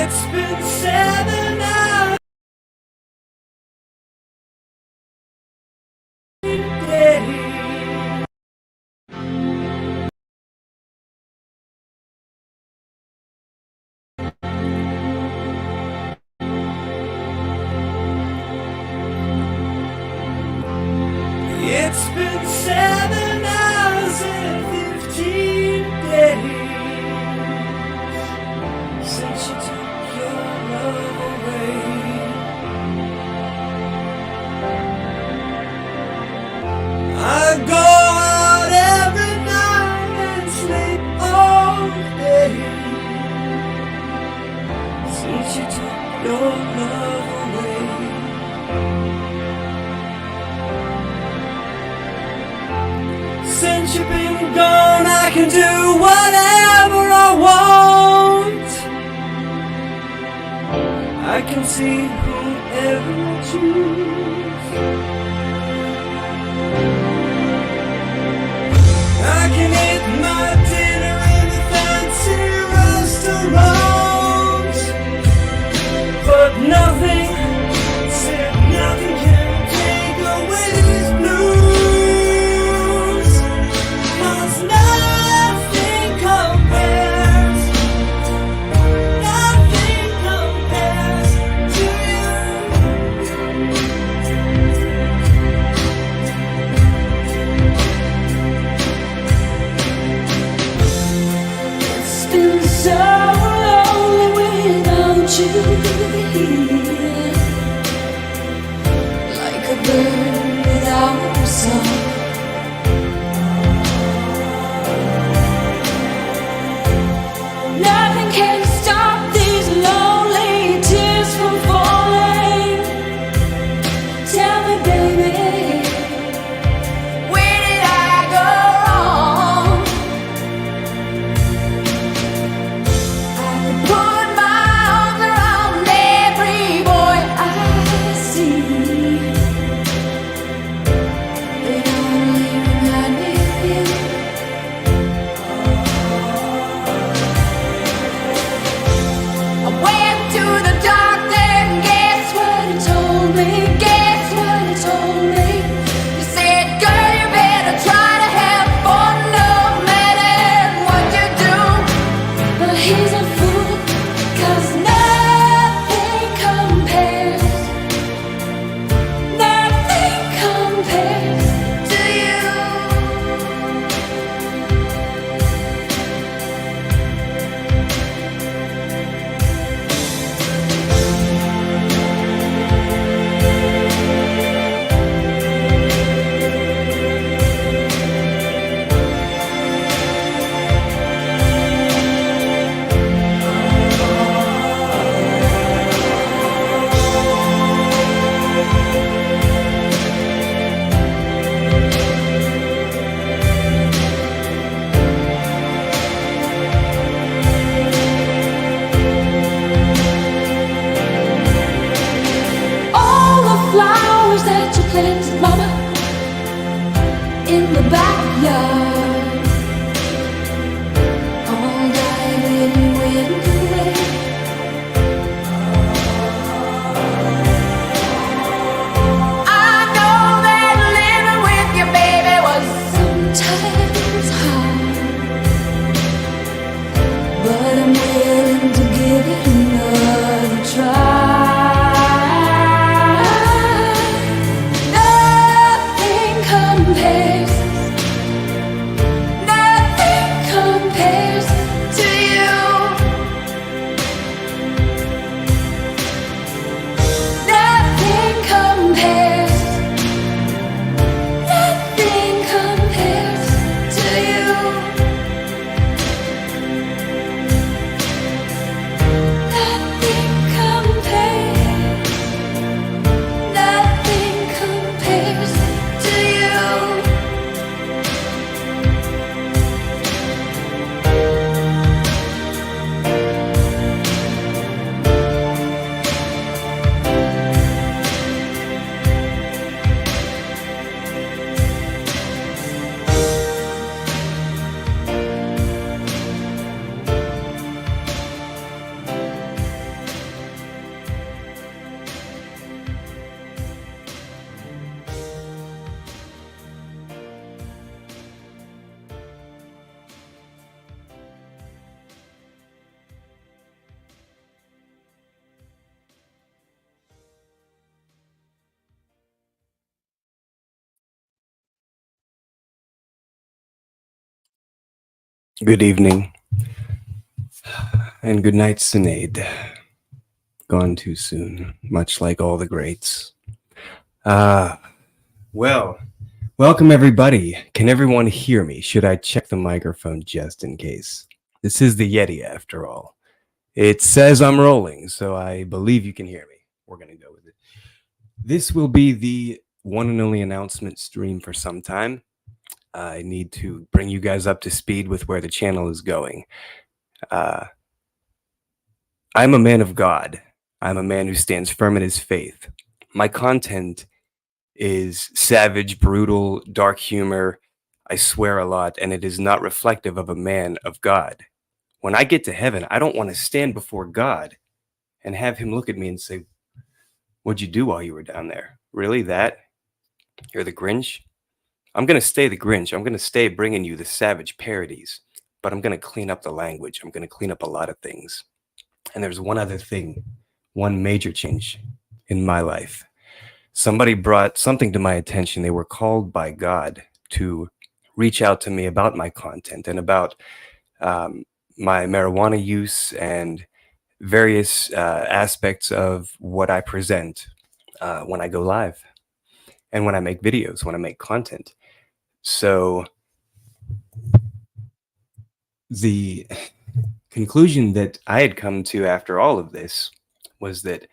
It's been 7 hours today. It's been 7 hours and 15 days since you took your love away. I go out every night and sleep all day since you took your love away. Since you've been gone, I can do whatever I want. I can see whoever I choose. I can eat my dinner in the fancy restaurants, but nothing, said nothing can take away these blues. 'Cause nothing compares to you. It's been so lonely without you here, like a bird without a song. Nothing can stop these lonely tears from falling. Tell me, baby, where did I go wrong? I could put my arms around every boy I see. They only remind me of you. I went to the doctor and guess what he told me? Guess what he told me? He said, girl, you better try to have fun no matter what you do. But he's a fool, 'cause nothing compares to you. All the flowers that you planted, mama, in the backyard, all died when you went away. I know that living with your baby was sometimes hard, but I'm willing to give it another try. Nothing compares to you. Nothing compares to you. Good evening and good night, Sinead. Gone too soon, much like all the greats. Ah, well, welcome everybody. Can everyone hear me? Should I check the microphone just in case? This is the Yeti after all. It says I'm rolling, so I believe you can hear me. We're going to go with it. This will be the one and only announcement stream for some time. I need to bring you guys up to speed with where the channel is going. I'm a man of God. I'm a man who stands firm in his faith. My content is savage, brutal, dark humor. I swear a lot, and it is not reflective of a man of God. When I get to heaven, I don't want to stand before God and have him look at me and say, "What'd you do while you were down there? Really? That? You're the Grinch?" I'm going to stay the Grinch. I'm going to stay bringing you the savage parodies, but I'm going to clean up the language. I'm going to clean up a lot of things. And there's one other thing, one major change in my life. Somebody brought something to my attention. They were called by God to reach out to me about my content and about my marijuana use and various aspects of what I present when I go live and when I make videos, when I make content. So the conclusion that I had come to after all of this was that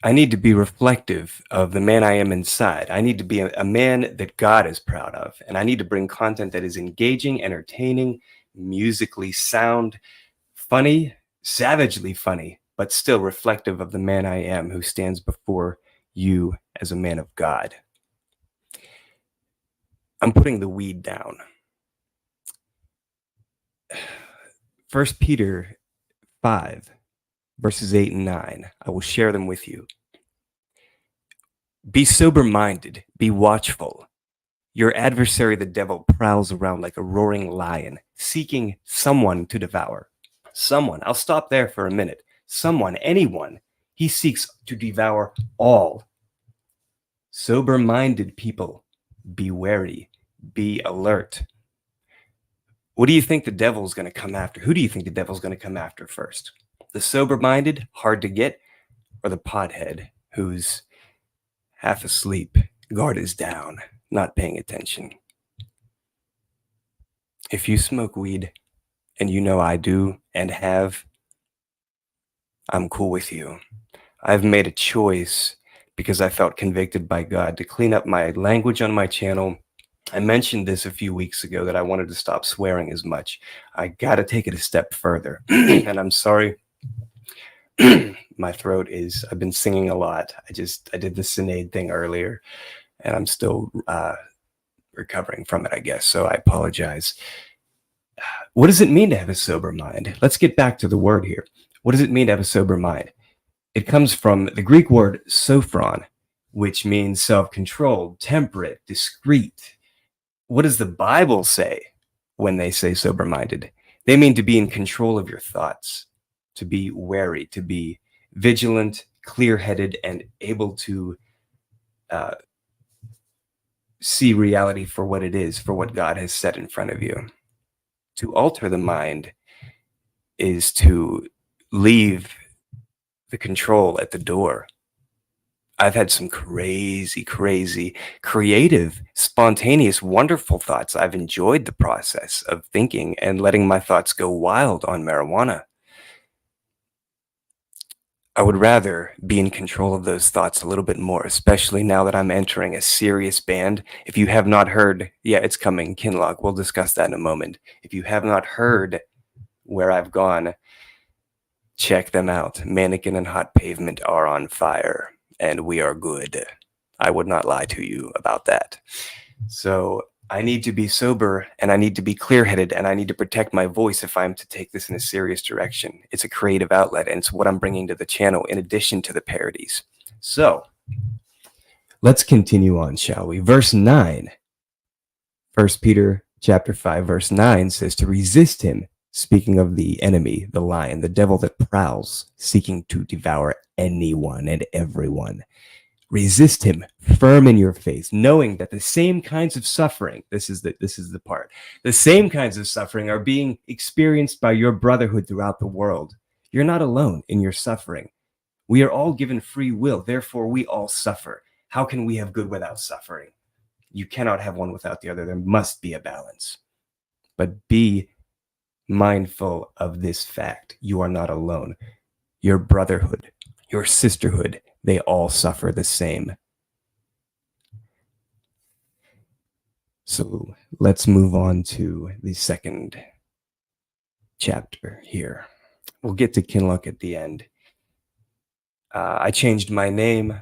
I need to be reflective of the man I am inside. I need to be a man that God is proud of. And I need to bring content that is engaging, entertaining, musically sound, funny, savagely funny, but still reflective of the man I am who stands before you as a man of God. I'm putting the weed down. 1 Peter 5, verses 8 and 9. I will share them with you. Be sober-minded, be watchful. Your adversary, the devil, prowls around like a roaring lion, seeking someone to devour. Someone. I'll stop there for a minute. Someone, anyone. He seeks to devour all. Sober-minded people, be wary, be alert. What do you think the devil's going to come after? Who do you think the devil's going to come after first? The sober-minded, hard to get, or the pothead who's half asleep, guard is down, not paying attention? If you smoke weed, and you know I do and have, I'm cool with you. I've made a choice because I felt convicted by God to clean up my language on my channel. I mentioned this a few weeks ago that I wanted to stop swearing as much. I got to take it a step further. And I'm sorry. My throat is, I've been singing a lot. I did the Sinead thing earlier and I'm still recovering from it, I guess. So I apologize. What does it mean to have a sober mind? Let's get back to the word here. What does it mean to have a sober mind? It comes from the Greek word sophron, which means self-controlled, temperate, discreet. What does the Bible say when they say sober-minded? They mean to be in control of your thoughts, to be wary, to be vigilant, clear-headed, and able to see reality for what it is, for what God has set in front of you. To alter the mind is to leave the control at the door. I've had some crazy, creative, spontaneous, wonderful thoughts. I've enjoyed the process of thinking and letting my thoughts go wild on marijuana. I would rather be in control of those thoughts a little bit more, especially now that I'm entering a serious band. If you have not heard, yeah, it's coming, Kinloch. We'll discuss that in a moment. If you have not heard where I've gone, check them out. Mannequin and Hot Pavement are on fire, and we are good. I would not lie to you about that. So I need to be sober, and I need to be clear-headed, and I need to protect my voice if I'm to take this in a serious direction. It's a creative outlet, and it's what I'm bringing to the channel in addition to the parodies. So let's continue on, shall we? Verse 9. 1 Peter chapter 5, verse 9 says to resist him, speaking of the enemy, the lion, the devil that prowls, seeking to devour anyone and everyone. Resist him, firm in your faith, knowing that the same kinds of suffering, this is the part, the same kinds of suffering are being experienced by your brotherhood throughout the world. You're not alone in your suffering. We are all given free will, therefore we all suffer. How can we have good without suffering? You cannot have one without the other. There must be a balance. But be mindful of this fact. You are not alone. Your brotherhood, your sisterhood, they all suffer the same. So let's move on to the second chapter here. We'll get to Kinloch at the end. I changed my name.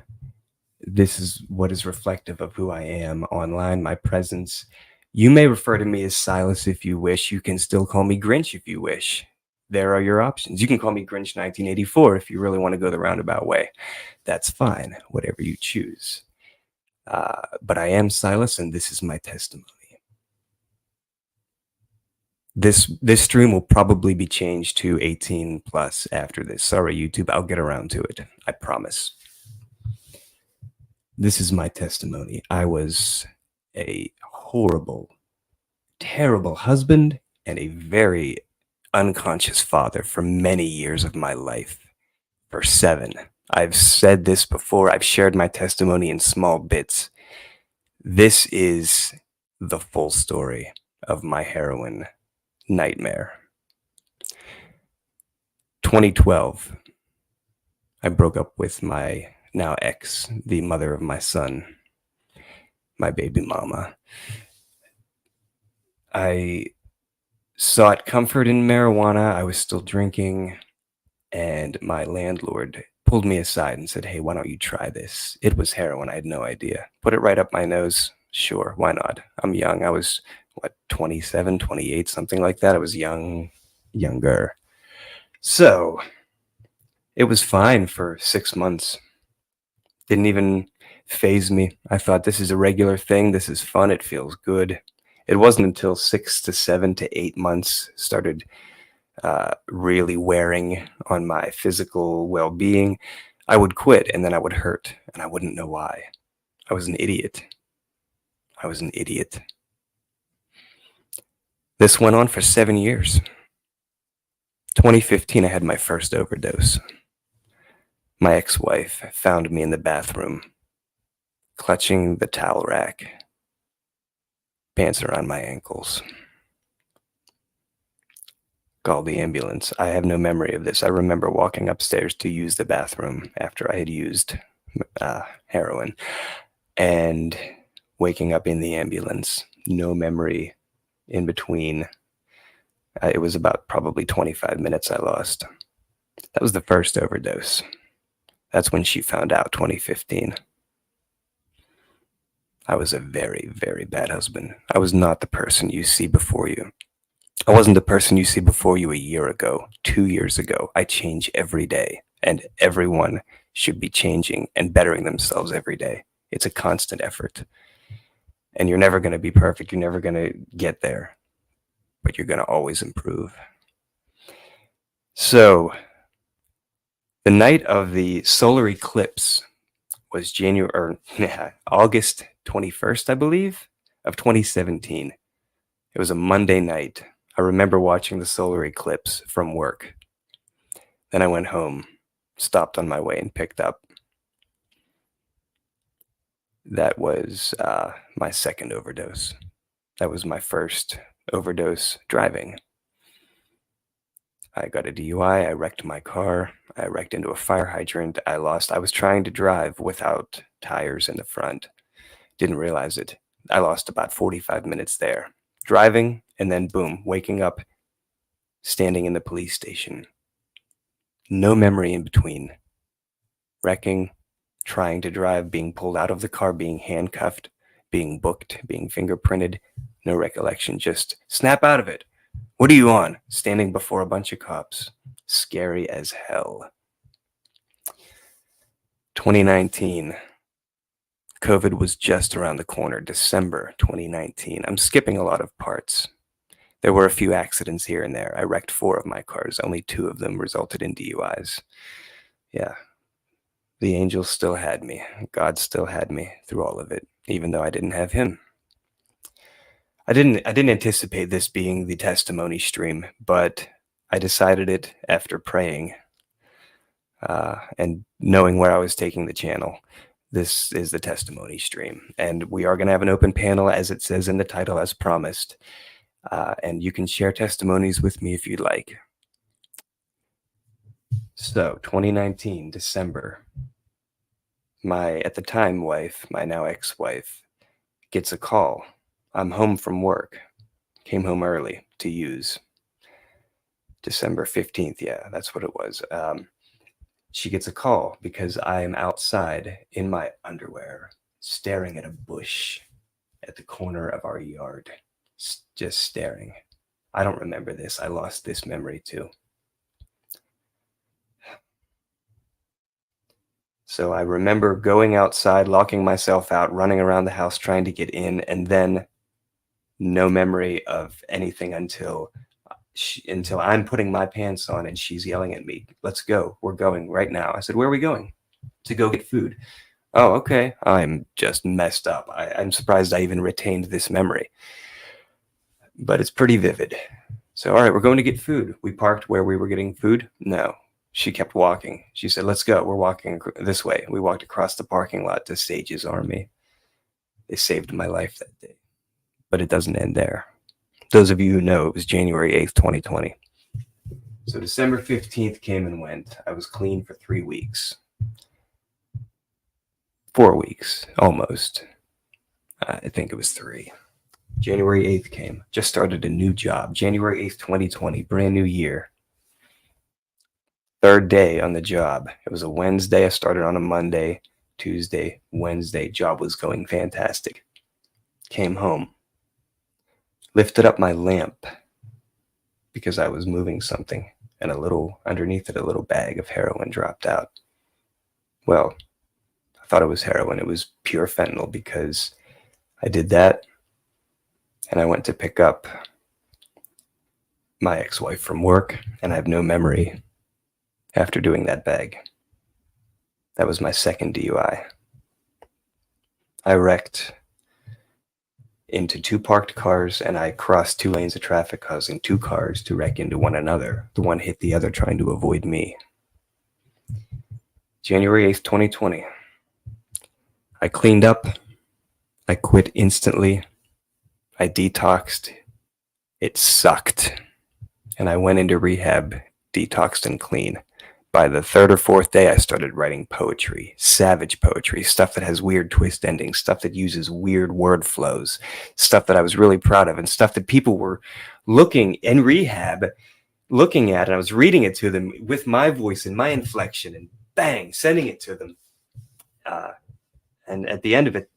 This is what is reflective of who I am online, my presence. You may refer to me as Silas if you wish. You can still call me Grynch if you wish. There are your options. You can call me Grynch1984 if you really want to go the roundabout way. That's fine, whatever you choose. But I am Silas, and this is my testimony. This stream will probably be changed to 18 plus after this. Sorry, YouTube, I'll get around to it. I promise. This is my testimony. I was a horrible, terrible husband and a very unconscious father for many years of my life. For 7. I've said this before. I've shared my testimony in small bits. This is the full story of my heroin nightmare. 2012, I broke up with my now ex, the mother of my son, my baby mama. I sought comfort in marijuana. I was still drinking, and my landlord pulled me aside and said, "Hey, why don't you try this?" It was heroin. I had no idea. Put it right up my nose. Sure, why not? I'm young. I was, 27, 28, something like that. I was younger. So it was fine for 6 months. Didn't even faze me. I thought, this is a regular thing. This is fun. It feels good. It wasn't until 6 to 7 to 8 months started really wearing on my physical well-being. I would quit, and then I would hurt, and I wouldn't know why. I was an idiot. This went on for 7 years. 2015, I had my first overdose. My ex-wife found me in the bathroom, clutching the towel rack, pants around my ankles. Called the ambulance. I have no memory of this. I remember walking upstairs to use the bathroom after I had used heroin and waking up in the ambulance. No memory in between. It was about probably 25 minutes I lost. That was the first overdose. That's when she found out, 2015. I was a very, very bad husband. I was not the person you see before you. I wasn't the person you see before you a year ago, 2 years ago. I change every day, and everyone should be changing and bettering themselves every day. It's a constant effort. And you're never going to be perfect. You're never going to get there, but you're going to always improve. So, the night of the solar eclipse was August 21st, I believe, of 2017. It was a Monday night. I remember watching the solar eclipse from work. Then I went home, stopped on my way, and picked up. That was my second overdose. That was my first overdose driving. I got a DUI. I wrecked my car. I wrecked into a fire hydrant. I was trying to drive without tires in the front. Didn't realize it. I lost about 45 minutes there. Driving, and then boom, waking up, standing in the police station. No memory in between. Wrecking, trying to drive, being pulled out of the car, being handcuffed, being booked, being fingerprinted. No recollection, just snap out of it. What are you on? Standing before a bunch of cops. Scary as hell. 2019. COVID was just around the corner, December 2019. I'm skipping a lot of parts. There were a few accidents here and there. I wrecked 4 of my cars. Only 2 of them resulted in DUIs. Yeah. The angels still had me. God still had me through all of it, even though I didn't have him. I didn't anticipate this being the testimony stream, but I decided it after praying and knowing where I was taking the channel. This is the testimony stream, and we are going to have an open panel, as it says in the title, as promised. And you can share testimonies with me if you'd like. So, 2019, December, my, at the time, wife, my now ex-wife, gets a call. I'm home from work. Came home early to use. December 15th, yeah, that's what it was. She gets a call because I am outside in my underwear, staring at a bush at the corner of our yard. Just staring. I don't remember this. I lost this memory too. So I remember going outside, locking myself out, running around the house trying to get in, and then no memory of anything until I'm putting my pants on and she's yelling at me, "Let's go. We're going right now." I said, "Where are we going?" "To go get food." "Oh, okay." I'm just messed up. I'm surprised I even retained this memory, but it's pretty vivid. So, all right, we're going to get food. We parked where we were getting food. No, she kept walking. She said, "Let's go. We're walking this way." We walked across the parking lot to Sage's Army. They saved my life that day, but it doesn't end there. Those of you who know, it was January 8th, 2020. So December 15th came and went. I was clean for 3 weeks. 4 weeks, almost. I think it was 3. January 8th came. Just started a new job. January 8th, 2020, brand new year. 3rd day on the job. It was a Wednesday. I started on a Monday, Tuesday, Wednesday. Job was going fantastic. Came home. Lifted up my lamp because I was moving something, and underneath it, a little bag of heroin dropped out. Well, I thought it was heroin. It was pure fentanyl because I did that, and I went to pick up my ex-wife from work, and I have no memory after doing that bag. That was my second DUI. I wrecked into 2 parked cars, and I crossed 2 lanes of traffic, causing 2 cars to wreck into one another. The one hit the other, trying to avoid me. January 8th, 2020. I cleaned up. I quit instantly. I detoxed. It sucked. And I went into rehab, detoxed and clean. By the 3rd or 4th day, I started writing poetry, savage poetry, stuff that has weird twist endings, stuff that uses weird word flows, stuff that I was really proud of, and stuff that people were looking in rehab, looking at, and I was reading it to them with my voice and my inflection, and bang, sending it to them. And at the end of it,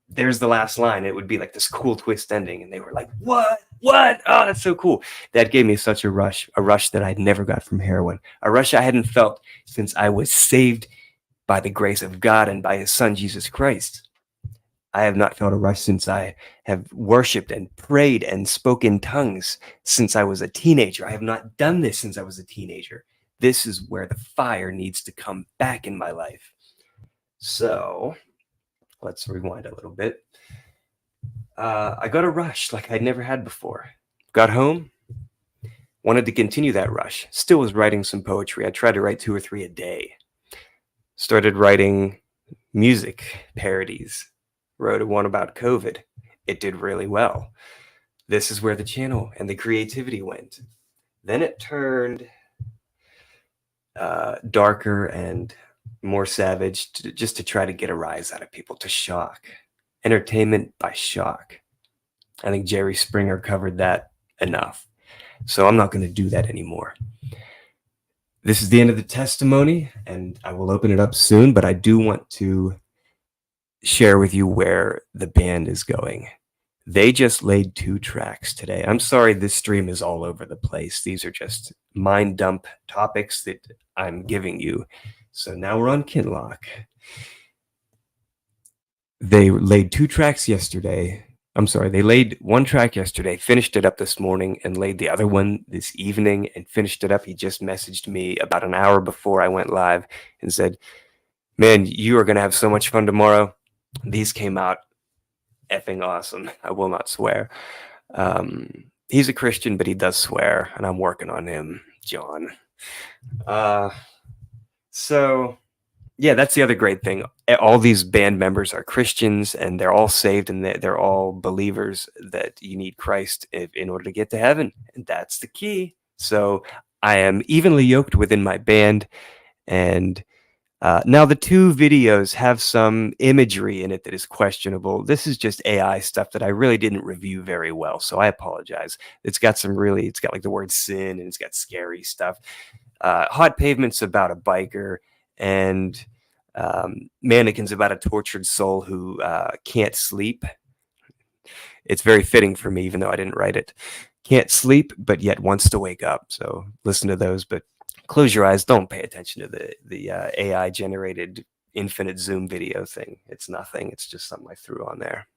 there's the last line. It would be like this cool twist ending, and they were like, "What? What? Oh, that's so cool." That gave me such a rush that I'd never got from heroin, a rush I hadn't felt since I was saved by the grace of God and by his son, Jesus Christ. I have not felt a rush since I have worshiped and prayed and spoken in tongues since I was a teenager. I have not done this since I was a teenager. This is where the fire needs to come back in my life. So let's rewind a little bit. I got a rush like I'd never had before. Got home, wanted to continue that rush. Still was writing some poetry. I tried to write 2 or 3 a day. Started writing music parodies. Wrote one about COVID. It did really well. This is where the channel and the creativity went. Then it turned darker and more savage, just to try to get a rise out of people, to shock. Entertainment by shock. I think Jerry Springer covered that enough. So I'm not going to do that anymore. This is the end of the testimony, and I will open it up soon, but I do want to share with you where the band is going. They just laid 2 tracks today. I'm sorry this stream is all over the place. These are just mind dump topics that I'm giving you. So now we're on Kinloch. They laid 2 tracks yesterday. I'm sorry, they laid 1 track yesterday, finished it up this morning, and laid the other one this evening and finished it up. He just messaged me about an hour before I went live and said, Man, you are going to have so much fun tomorrow. These came out effing awesome. I will not swear. He's a Christian, but he does swear, and I'm working on him, John. So yeah, that's the other great thing. All these band members are Christians, and they're all saved, and they're all believers that you need Christ in order to get to heaven, and that's the key. So I am evenly yoked within my band, and now the two videos have some imagery in it that is questionable. This is just AI stuff that I really didn't review very well, so I apologize. It's got like the word sin, and it's got scary stuff. Hot Pavement's about a biker, and Mannequin's about a tortured soul who can't sleep. It's very fitting for me, even though I didn't write it. Can't sleep, but yet wants to wake up. So listen to those, but close your eyes. Don't pay attention to the AI generated infinite zoom video thing. It's nothing. It's just something I threw on there.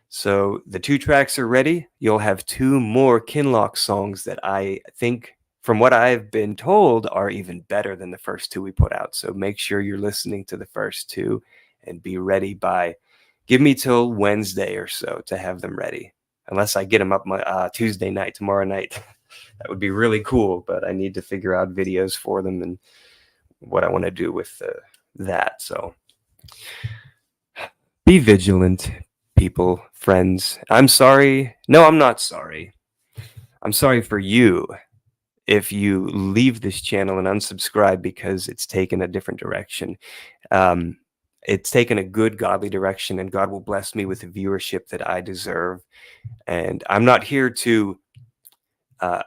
So the 2 tracks are ready. You'll have 2 more Kinloch songs that I think, from what I've been told, are even better than the first 2 we put out. So make sure you're listening to the first 2 and be ready by, give me till Wednesday or so to have them ready. Unless I get them up my Tuesday night, tomorrow night. That would be really cool, but I need to figure out videos for them and what I want to do with that. So be vigilant, people, friends. I'm sorry. No, I'm not sorry. I'm sorry for you if you leave this channel and unsubscribe because it's taken a different direction. It's taken a good, godly direction, and God will bless me with the viewership that I deserve. And I'm not here to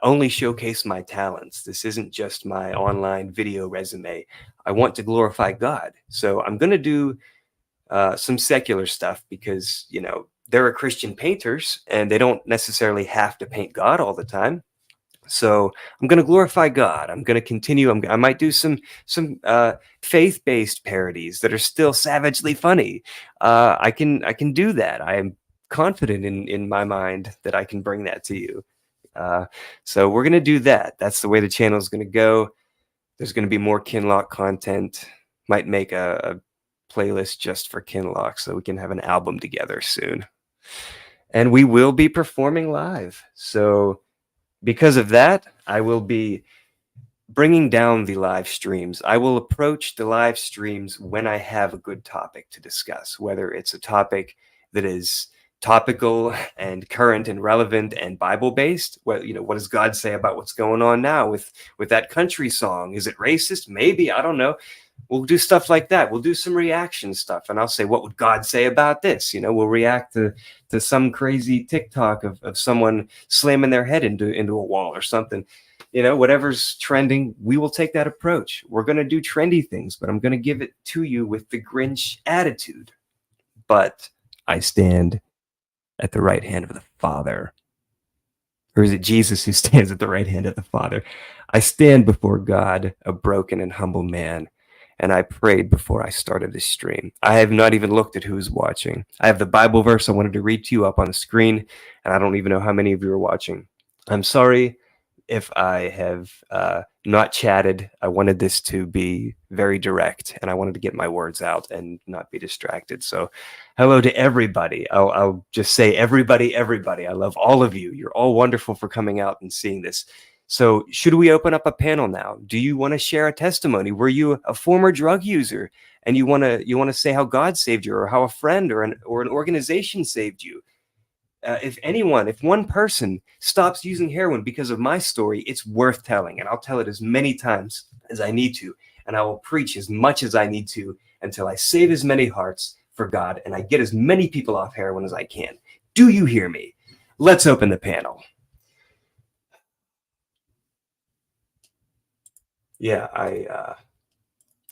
only showcase my talents. This isn't just my online video resume. I want to glorify God. So I'm going to do some secular stuff because, you know, there are Christian painters and they don't necessarily have to paint God all the time. So I'm going to glorify God. I'm going to continue. I might do some faith-based parodies that are still savagely funny. I can do that. I am confident in my mind that I can bring that to you. So we're going to do that. That's the way the channel is going to go. There's going to be more Kinloch content. Might make a playlist just for Kinloch so we can have an album together soon. And we will be performing live. So because of that, I will be bringing down the live streams. I will approach the live streams when I have a good topic to discuss, whether it's a topic that is topical and current and relevant and Bible-based. What does God say about what's going on now with that country song? Is it racist? Maybe, I don't know. We'll do stuff like that. We'll do some reaction stuff, and I'll say, what would God say about this? We'll react to some crazy TikTok of someone slamming their head into a wall or something. Whatever's trending, we will take that approach. We're going to do trendy things, but I'm going to give it to you with the Grinch attitude. But I stand at the right hand of the Father. Or is it Jesus who stands at the right hand of the Father? I stand before God, a broken and humble man. And I prayed before I started this stream. I have not even looked at who's watching. I have the Bible verse I wanted to read to you up on the screen, and I don't even know how many of you are watching. I'm sorry if I have not chatted. I wanted this to be very direct, and I wanted to get my words out and not be distracted. So hello to everybody. I'll just say everybody. I love all of you. You're all wonderful for coming out and seeing this. So should we open up a panel now? Do you want to share a testimony? Were you a former drug user and you want to say how God saved you, or how a friend or an organization saved you? If one person stops using heroin because of my story, it's worth telling, and I'll tell it as many times as I need to, and I will preach as much as I need to until I save as many hearts for God and I get as many people off heroin as I can. Do you hear me? Let's open the panel. Yeah, I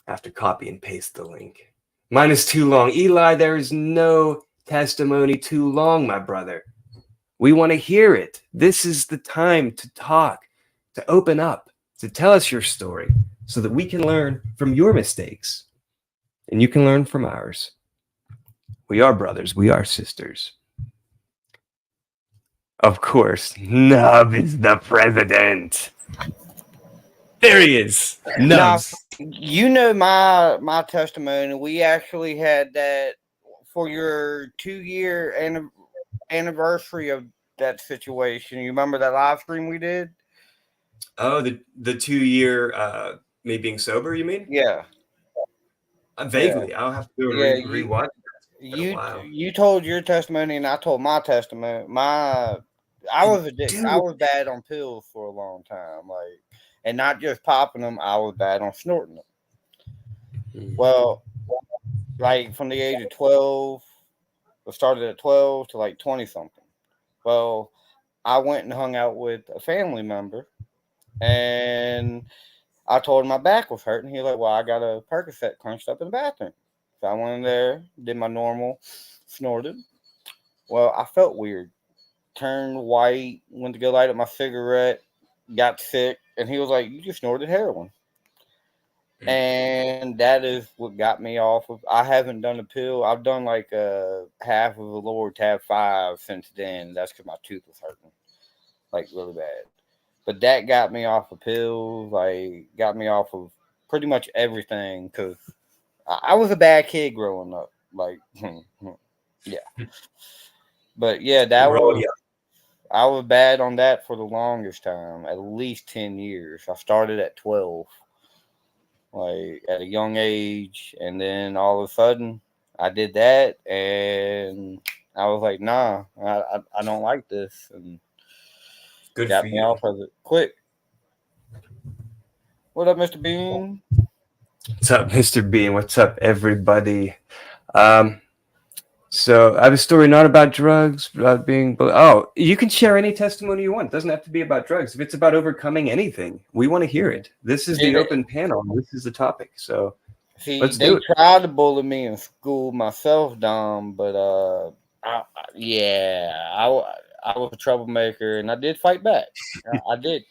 have to copy and paste the link. Mine is too long. Eli, there is no testimony too long, my brother. We want to hear it. This is the time to talk, to open up, to tell us your story so that we can learn from your mistakes and you can learn from ours. We are brothers. We are sisters. Of course, Nub is the president. There he is. Nubs. You know my testimony. We actually had that for your 2 year anniversary of that situation. You remember that live stream we did? Oh, the 2 year me being sober, you mean? Yeah, yeah, Vaguely. I'll have to do a yeah. rewatch. It's been a while. You told your testimony, and I told my testimony. I was addicted. I Dude. was bad on pills for a long time, like, and not just popping them. I was bad on snorting them. Well, like from the age of 12, I started at 12 to like 20 something. Well, I went and hung out with a family member, and I told him my back was hurting. He was like, "Well, I got a Percocet crunched up in the bathroom." So I went in there, did my normal, snorted. Well, I felt weird, turned white, went to go light up my cigarette, got sick, and he was like, "You just snorted heroin." And that is what got me off of. I haven't done a pill. I've done like half of the lower tab 5 since then. That's because my tooth was hurting, like really bad. But that got me off of pills. Like got me off of pretty much everything because I was a bad kid growing up. Like, yeah. But yeah, that We're all was. young. I was bad on that for the longest time, at least 10 years. I started at 12, like at a young age, and then all of a sudden I did that, and I was like, nah, I don't like this, and Good for got me you. off of it quick. What up, Mr. Bean? What's up, Mr. Bean? What's up, everybody? Um, so I have a story not about drugs, but about being. Oh, you can share any testimony you want. It doesn't have to be about drugs. If it's about overcoming anything, we want to hear it. This is the open panel. This is the topic. So See, let's they do it. tried to bully me in school myself, Dom, but yeah, I was a troublemaker, and I did fight back. I did,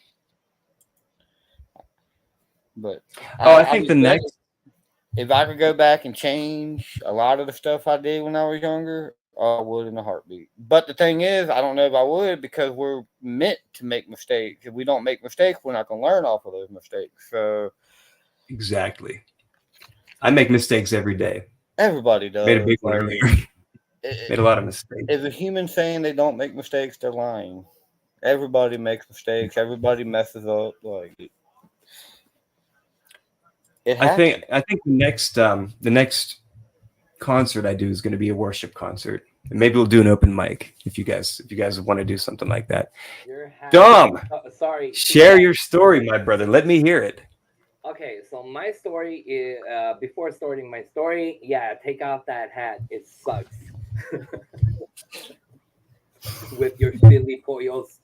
but Oh, I I think would the say next. if I could go back and change a lot of the stuff I did when I was younger, I would in a heartbeat. But the thing is, I don't know if I would because we're meant to make mistakes. If we don't make mistakes, we're not going to learn off of those mistakes. So Exactly. I make mistakes every day. everybody Made a does. big one Like, earlier. Made a lot of mistakes. if a human saying they don't make mistakes, they're lying. Everybody makes mistakes. Everybody messes up. Like it happens. I think the next concert I do is going to be a worship concert. And maybe we'll do an open mic if you guys want to do something like that. Dom, Sorry. share your story, my brother. Let me hear it. Okay, so my story is before starting my story, yeah, take off that hat. It sucks. With your silly pollos.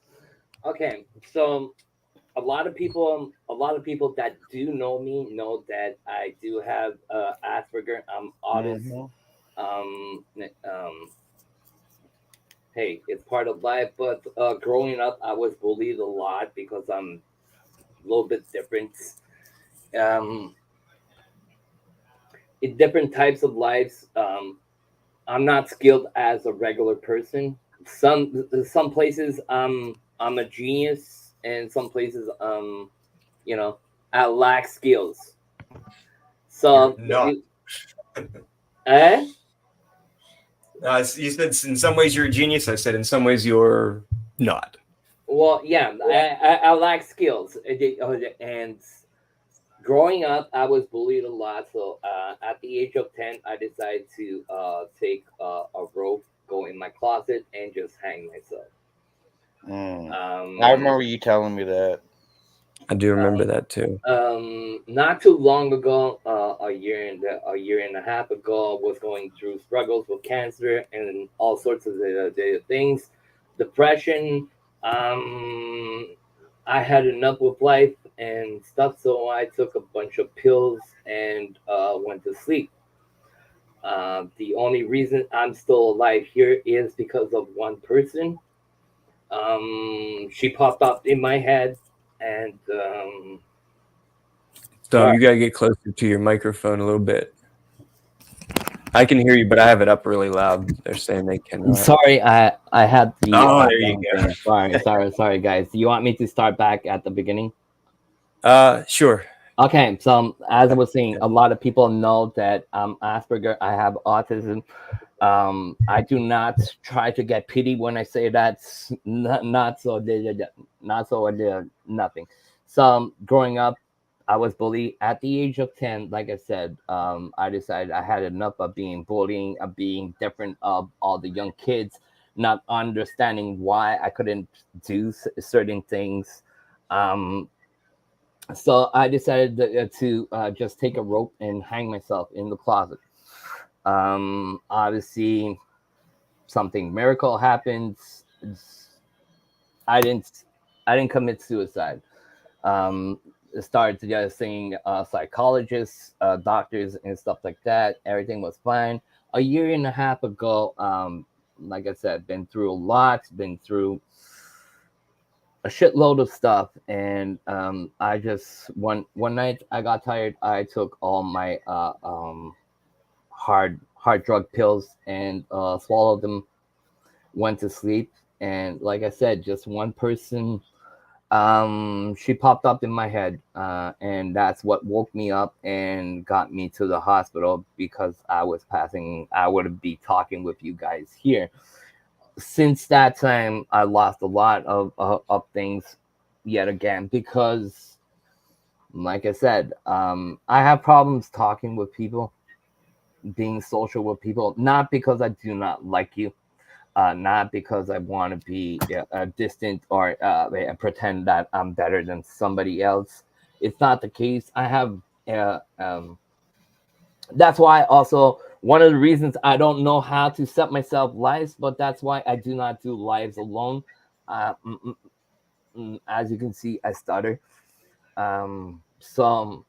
Okay, so a lot of people that do know me know that I do have Asperger. I'm autist. Mhm. Um, hey, it's part of life. But growing up, I was bullied a lot because I'm a little bit different. Um, in different types of lives. I'm not skilled as a regular person. Some places I'm a genius, and some places you know I lack skills. So You're not. eh? You said in some ways you're a genius. I said in some ways you're not. Well, yeah, I lack skills, and growing up, I was bullied a lot. So at the age of 10, I decided to take a rope, go in my closet, and just hang myself. I remember you telling me that. I do remember that too. Not too long ago, a year and a half ago, I was going through struggles with cancer and all sorts of the things, depression. I had enough with life and stuff, so I took a bunch of pills and went to sleep. The only reason I'm still alive here is because of one person. She popped up in my head, and Dom, you gotta get closer to your microphone a little bit. I can hear you, but I have it up really loud. They're saying they cannot. sorry, I had the. Oh, there you go. Sorry, guys. You want me to start back at the beginning? Sure. Okay, so as I was saying, a lot of people know that I'm Asperger. I have autism. I do not try to get pity when I say that's not so not so nothing. So growing up, I was bullied at the age of 10. Like I said, I decided I had enough of being bullying, of being different of all the young kids, not understanding why I couldn't do certain things. Um, so I decided to just take a rope and hang myself in the closet. Obviously, something miracle happens. I didn't, I didn't commit suicide. Um, Started just seeing psychologists, doctors, and stuff like that. Everything was fine. A year and a half ago, like I said, been through a lot, been through a shitload of stuff, and I just one night I got tired. I took all my hard drug pills and swallowed them. Went to sleep, and like I said, just one person, she popped up in my head, and that's what woke me up and got me to the hospital because I was passing. I would be talking with you guys here. Since that time, I lost a lot of things yet again because, like I said, I have problems talking with people, being social with people, not because I do not like you, not because I want to be distant or pretend that I'm better than somebody else. It's not the case. I have. That's why also one of the reasons I don't know how to set myself lives, but that's why I do not do lives alone. Uh, mm, mm, as you can see, I stutter. So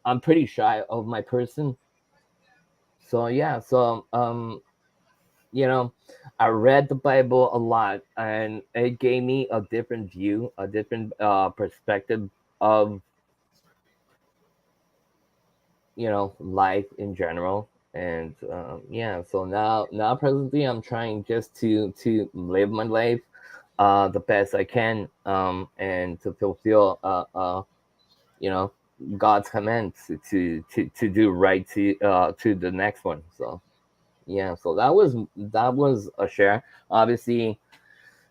I'm pretty shy of my person. So yeah, so you know, I read the Bible a lot, and it gave me a different view, a different perspective of life in general. And yeah, so now presently I'm trying just to live my life the best I can, and to fulfill you know God's commands to do right to the next one. So yeah, so that was a share. Obviously,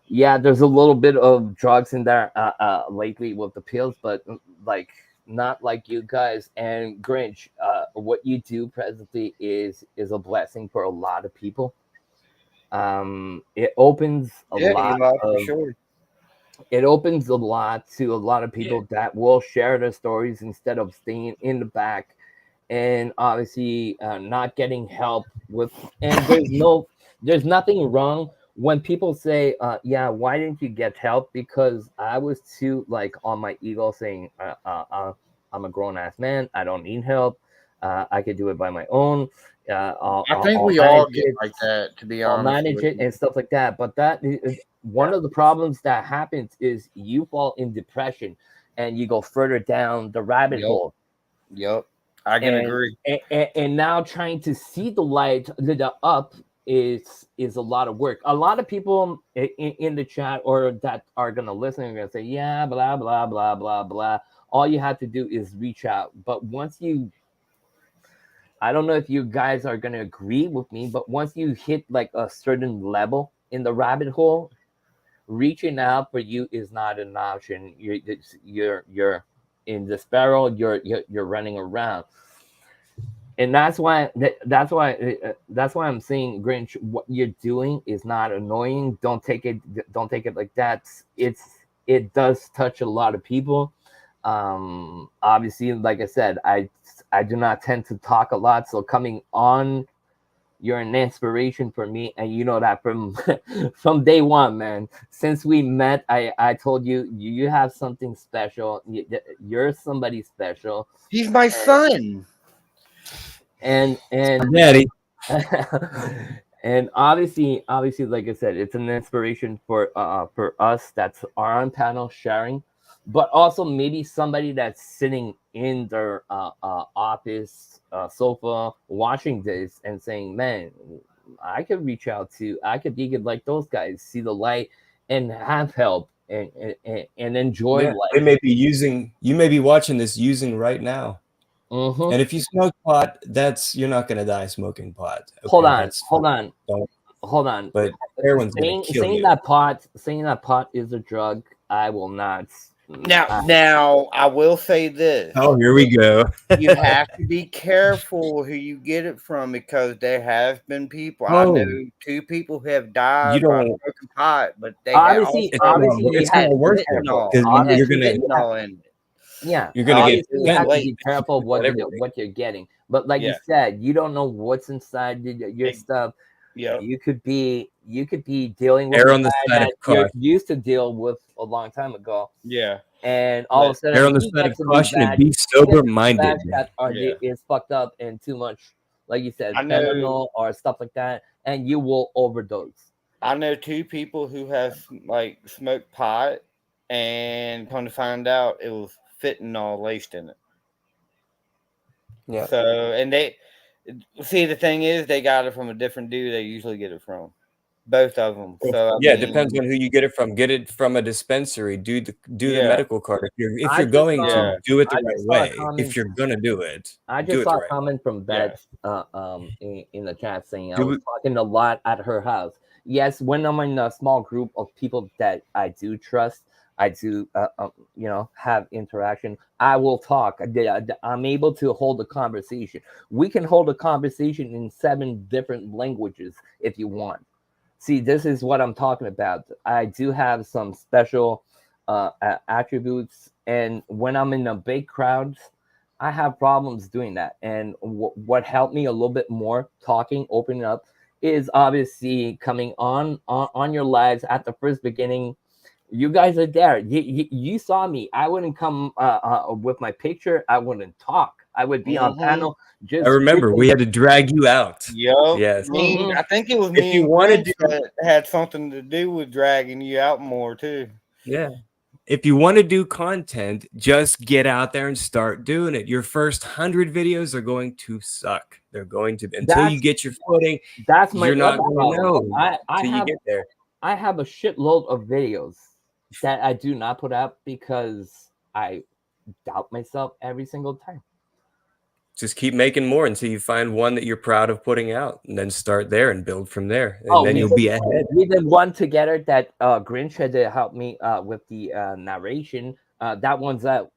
yeah, there's a little bit of drugs in there lately with the pills, but like not like you guys and Grinch. What you do presently is a blessing for a lot of people. It opens a Yeah, lot Eli, for of sure. it opens a lot to a lot of Yeah. people that will share their stories instead of staying in the back and obviously not getting help with. And there's nothing wrong when people say yeah, why didn't you get help? Because I was too like on my ego saying I'm a grown-ass man, I don't need help, I could do it by my own, I think I'll we manage all get it, like that, to be I'll honest manage with it you. and stuff like that. But that is one of the problems that happens is you fall in depression and you go further down the rabbit Yep, hole. yep. I can And agree. and now trying to see the light, the up is a lot of work. A lot of people in the chat or that are gonna listen are gonna say, yeah, blah blah blah blah blah. All you have to do is reach out. But once you, I don't know if you guys are gonna agree with me, but once you hit like a certain level in the rabbit hole, reaching out for you is not an option. You're in the spiral. You're running around, and that's why I'm saying, Grinch, what you're doing is not annoying. Don't take it like that. It does touch a lot of people. Obviously, like I said, I do not tend to talk a lot, so coming on, you're an inspiration for me, and you know that from from day one, man. Since we met, I told you you have something special. You're somebody special, He's my son. and Daddy. and obviously, like I said, it's an inspiration for us that's are on panel sharing, but also maybe somebody that's sitting in their office sofa watching this and saying, man, I could reach out to, I could be like those guys, see the light and have help and enjoy Yeah, life. they may be using. You may be watching this using right now. Mhm. And if you smoke pot, you're not gonna die smoking pot. Okay, Hold on, that's hold fine. on, Don't- hold on. But heroin's gonna kill Saying you. that pot is a drug, I will not. Now I will say this. Oh, here we go. You have to be careful who you get it from because there have been people. I know Oh, 2 people who have you died by don't. smoking pot, but they had Obviously, It's also gonna. you It's had gonna worse fentanyl. because you're obviously gonna. Fentanyl in it. yeah. You're gonna get Obviously, you bent have to late. be careful with everything. what you're getting. But like you Yeah. said, you don't know what's inside your Ex- stuff. Yep. You could be dealing with Err a on the guy side of that you caution. used to deal with a long time ago, Yeah. and all of a But sudden Err on the he side of gets some new caution and batch. be He gets some sober-minded. batch that yeah. is fucked up and too much, like you said, I know fentanyl or stuff like that, and you will overdose. I know 2 people who have like smoked pot and come to find out it was fentanyl laced in it. Yeah. So and they see the thing is they got it from a different dude they usually get it from. Both of them. So I Yeah, it depends mean, on who you get it from. Get it from a dispensary. Do the yeah, medical card. If I you're just going saw to do it the I right just saw a way, if comment. you're gonna do it, I do just it the saw a right way. comment from yeah, Beth in the chat saying I Do was it. talking a lot at her house. Yes, when I'm in a small group of people that I do trust, I do have interaction. I will talk. I'm able to hold a conversation. We can hold a conversation in 7 different languages if you want. See, this is what I'm talking about. I do have some special attributes, and when I'm in a big crowd, I have problems doing that. And what helped me a little bit more talking, opening up, is obviously coming on your lives at the first beginning. You guys are there. You saw me. I wouldn't come with my picture. I wouldn't talk. I would be on mm-hmm. panel I just remember we had to drag you out. Yep. Yes. I think it was If me you and want to Grinch do, that had something to do with dragging you out more too. yeah. If you want to do content, just get out there and start doing it. Your first 100 videos are going to suck. They're going to until you That's get your footing. that's my You're not other going to problem. know until you get there. I have a shitload of videos that I do not put up because I doubt myself every single time. Just keep making more until you find one that you're proud of putting out, and then start there and build from there, and then you'll be ahead. We did one together that Grinch had to help me with the narration. That one's out.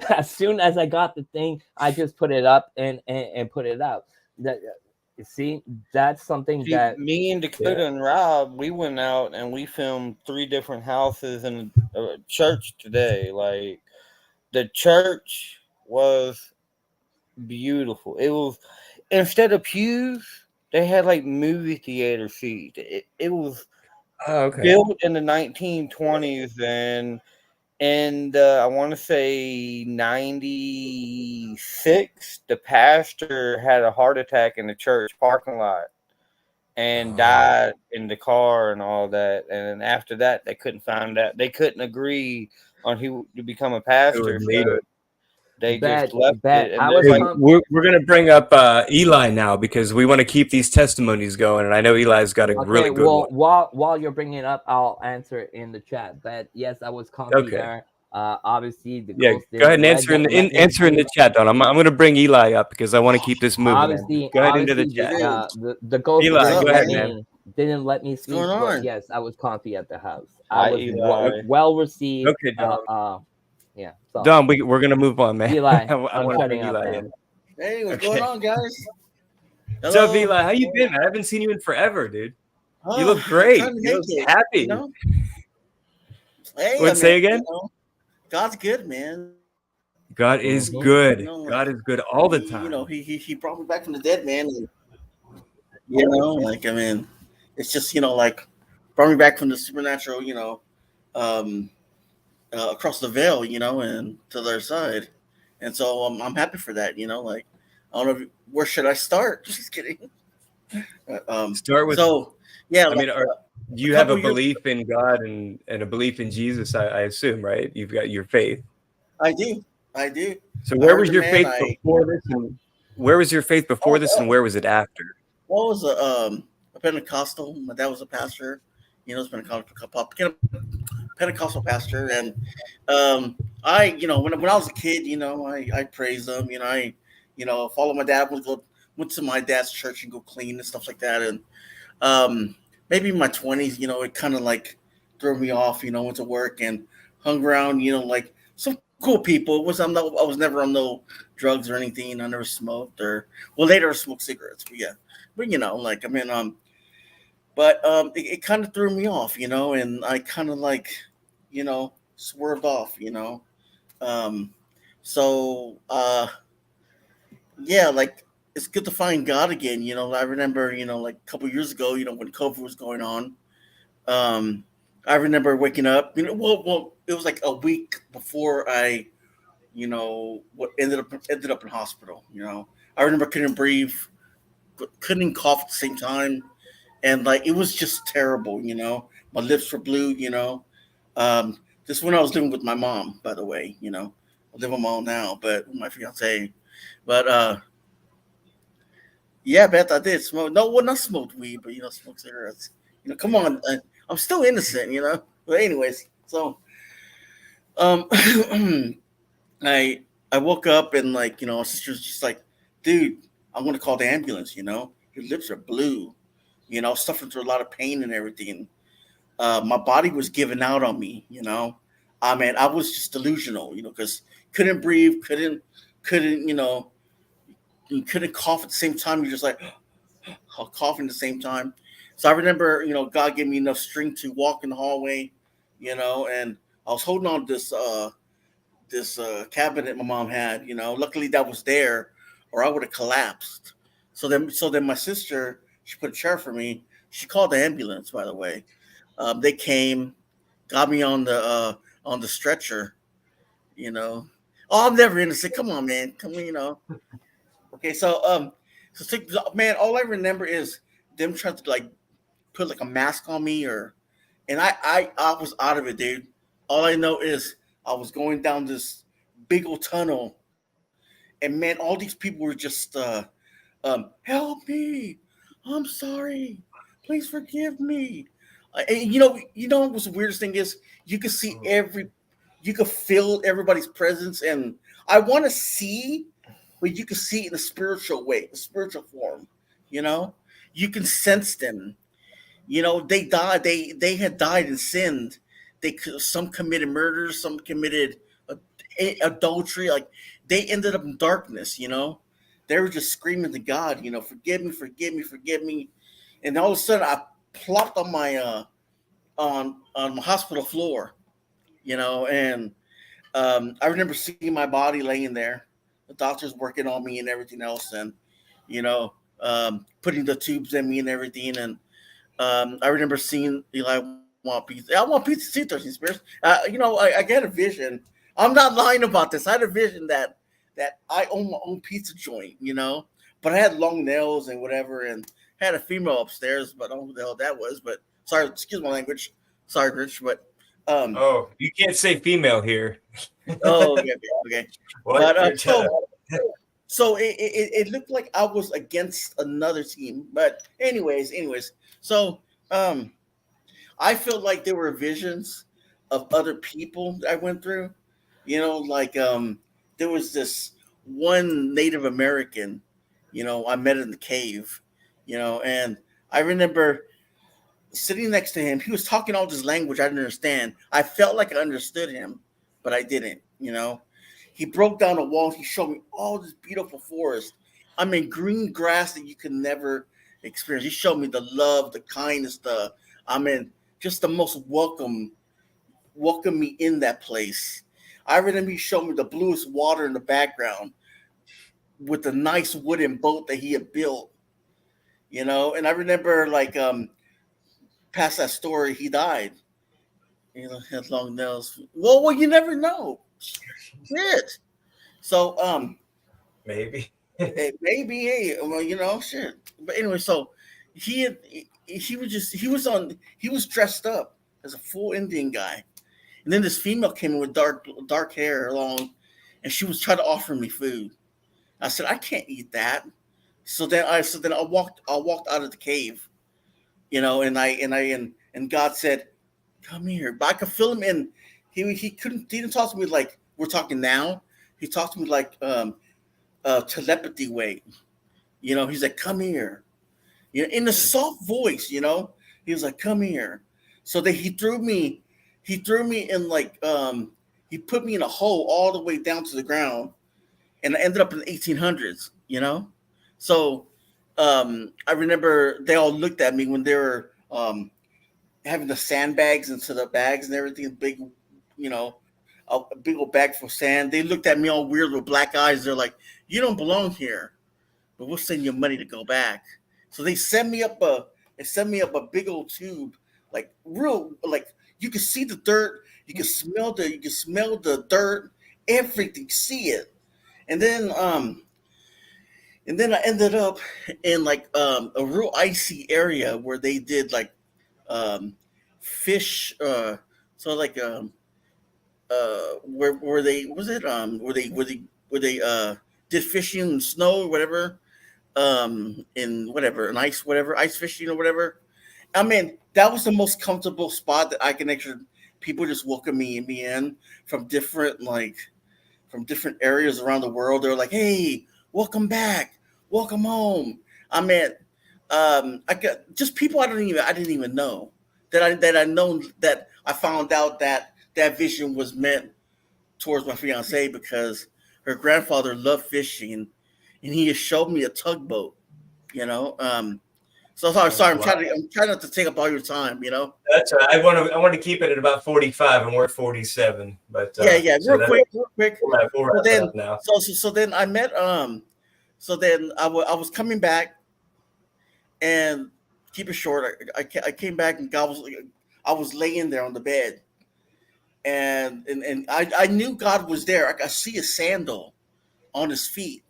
As soon as I got the thing, I just put it up and put it out. That see, that's something See, that me and Dakota and Rob, we went out and we filmed 3 different houses and a church today. Like the church was beautiful. It was instead of pews, they had like movie theater seats. It was Oh, okay. built in the 1920s and I want to say 96. The pastor had a heart attack in the church parking lot and died in the car and all that. And then after that, they couldn't find out. They couldn't agree on who to become a pastor. So they just left it. And I they're was like, We're gonna bring up Eli now because we want to keep these testimonies going, and I know Eli's got a really good one. While you're bringing it up, I'll answer it in the chat. But yes, I was comfy Okay. there. Obviously, the Yeah, ghost go ahead and answer in the chat, Don. I'm gonna bring Eli up because I want to keep this moving. Obviously, Go ahead into the chat. the ghost Eli, go ahead, didn't let me speak. going But on? yes, I was comfy at the house. Hi, I was Eli. well received. Okay, Don. Yeah. So, Don, we're gonna move on, man. Eli, I I'm want to shutting bring up, Eli man. in. Hey, what's Okay. going on, guys? What's up, Eli? How you been? I haven't seen you in forever, dude. You look great. Trying to You make look it, happy. you know? Hey, What? Say again? you know, God's good, man. God is Mhm. good. You know, God is good all the he, time. You know, he brought me back from the dead, man. And, you know, like I mean, it's just like brought me back from the supernatural, across the veil, and to the other side, and so I'm happy for that. Like I don't know where should I start. Just kidding. Start with. So yeah, I mean, do you a have a couple belief in God and a belief in Jesus? I assume, right? You've got your faith. I do. So I where heard was the your man, faith before this? And where was your faith before this, and where was it after? What was a Pentecostal? My dad was a pastor. It's been a Pentecostal pastor, and I, when I was a kid, I praised them. Followed my dad, went to my dad's church and go clean and stuff like that, and um, maybe in my 20s, it kind of like threw me off. Went to work and hung around, like some cool people. I was never on no drugs or anything. I never smoked or well later I smoked cigarettes, but yeah, but like I mean but it kind of threw me off, and I kind of like swerved off, um, so yeah, like it's good to find God again. I remember, like a couple years ago, when COVID was going on. Um, I remember waking up. It was like a week before I, what ended up in hospital. I remember couldn't breathe, couldn't cough at the same time, and like it was just terrible. My lips were blue. This when I was living with my mom, by the way. I live on my own now, but with my fiance. But yeah, Beth, I did smoke. No, well, not smoked weed, but smoked cigarettes. Come on, I'm still innocent. But anyways, so um, I I woke up and like my sister's just like, dude, I'm gonna call the ambulance. Your lips are blue. Suffering through a lot of pain and everything. My body was giving out on me. I mean, I was just delusional. Because couldn't breathe, couldn't you couldn't cough at the same time. You're just like coughing at the same time. So I remember, God gave me enough strength to walk in the hallway, and I was holding on to this cabinet my mom had. Luckily that was there, or I would have collapsed. So then my sister, she put a chair for me. She called the ambulance. By the way, they came, got me on the stretcher. You know, oh, I'm never innocent. Come on, man. Come on. Okay, man, all I remember is them trying to like put like a mask on me, and I was out of it, dude. All I know is I was going down this big old tunnel, and man, all these people were just help me, I'm sorry, please forgive me. And what's the weirdest thing is you could feel everybody's presence, and I want to see, but you can see it in a spiritual way, a spiritual form. You know, you can sense them. They died. They had died and sinned. Some committed murder, some committed adultery. Like they ended up in darkness. They were just screaming to God. Forgive me, forgive me, forgive me. And all of a sudden, I plopped on my on my hospital floor. And I remember seeing my body laying there, the doctors working on me and everything else, and putting the tubes in me and everything. And I remember seeing Eli want pizza. I want pizza too, Thirsty Spirits. I got a vision. I'm not lying about this. I had a vision that I own my own pizza joint. But I had long nails and whatever, and had a female upstairs, but I don't know who the hell that was. But sorry, excuse my language. Sorry, Rich, but Oh, you can't say female here. oh, okay. What? But so it looked like I was against another team. But anyways, so I felt like there were visions of other people that I went through. Like there was this one Native American, I met in the cave, and I remember sitting next to him. He was talking all this language I didn't understand. I felt like I understood him, but I didn't. He broke down a wall. He showed me all this beautiful forest. I mean, green grass that you could never experience. He showed me the love, the kindness, just the most welcome me in that place. I remember he showed me the bluest water in the background with the nice wooden boat that he had built. And I remember like past that story, he died. Had long nails. Well, you never know. Shit. So, Maybe. maybe, hey, well, shit. But anyway, so he was dressed up as a full Indian guy, and then this female came in with dark hair, long, and she was trying to offer me food. I said I can't eat that. So then I walked out of the cave, and God said, come here. But I could feel him, and he didn't talk to me like we're talking now. He talked to me like telepathy way. You know, he's like, come here. You know, in a soft voice, you know. He was like, come here. So then he threw me in like he put me in a hole all the way down to the ground, and I ended up in the 1800s, you know. So I remember they all looked at me when they were having the sandbags into the bags and everything, big, you know, a big old bag full of sand. They looked at me all weird with black eyes. They're like, you don't belong here, but we'll send you money to go back. So they sent me up a big old tube, like real, like you can see the dirt, you can smell the dirt, everything, see it. And then I ended up in like a real icy area where they did like fish so like where they was it where they did fishing in snow or whatever, in whatever, an ice, whatever, ice fishing or whatever. I mean, that was the most comfortable spot that I can actually, people just welcome me in from different areas around the world. They're like, hey, welcome back, welcome home. I mean, I got just people I didn't even know that I found out that that vision was meant towards my fiance because her grandfather loved fishing, and he has showed me a tugboat. You know, so sorry. I'm trying not to take up all your time. You know. That's I want to keep it at about 45, and we're at 47. But yeah. so Real quick. We'll wrap it up now. So then I met So then I was coming back, and keep it short. I came back and I was laying there on the bed, and I knew God was there. I see a sandal on his feet,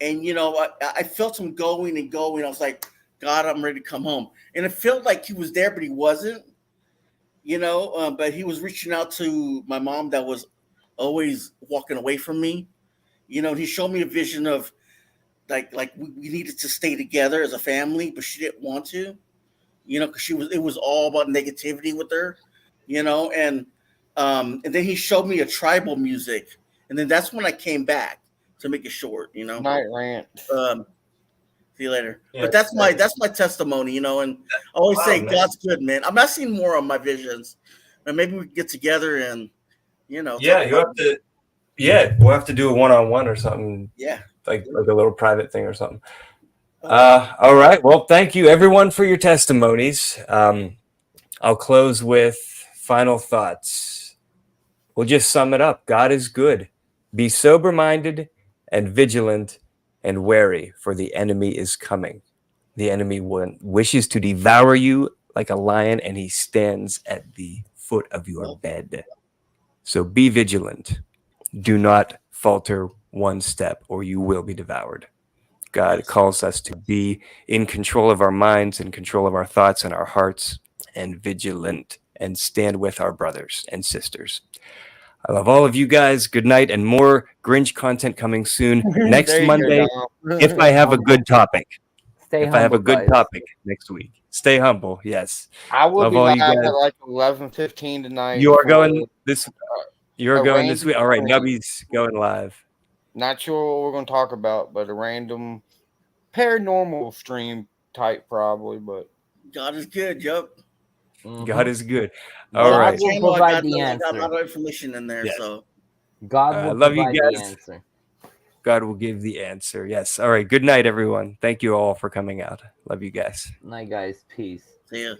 and you know I felt him going and going. I was like, God, I'm ready to come home, and it felt like he was there, but he wasn't. You know, but he was reaching out to my mom that was always walking away from me. You know, he showed me a vision of like we needed to stay together as a family, but she didn't want to. You know, because it was all about negativity with her. You know, and then he showed me a tribal music, and then that's when I came back to make it short. You know, Night rant. See you later. Yeah, but that's my testimony, you know, and I always say man. God's good, man. I'm not seeing more of my visions, and maybe we can get together and, you know. Yeah, you have to. Yeah, we'll have to do a one-on-one or something. Yeah, like a little private thing or something. All right. Well, thank you everyone for your testimonies. I'll close with final thoughts. We'll just sum it up. God is good. Be sober-minded and vigilant and wary, for the enemy is coming. The enemy wishes to devour you like a lion, and he stands at the foot of your bed. So be vigilant. Do not falter one step, or you will be devoured. God calls us to be in control of our minds, in control of our thoughts and our hearts, and vigilant, and stand with our brothers and sisters. I love all of you guys. Good night, and more Grinch content coming soon. Next There you Monday, go. if I have a good topic. Stay If humble, I have a good guys. topic next week. Stay humble, yes. I will Love be all live you guys. at like 11:15 tonight. You are for going this. You're a going this random week. All right, stream. Nubby's going live. Not sure what we're going to talk about, but a random paranormal stream type probably. But God is good. Yep. God is good. On All my right. will channel, provide the I got a answer. lot of information in there. Yes. So God I will love you provide the guys. answer. God will give the answer. Yes. All right. Good night, everyone. Thank you all for coming out. Love you guys. Night, guys. Peace. see ya.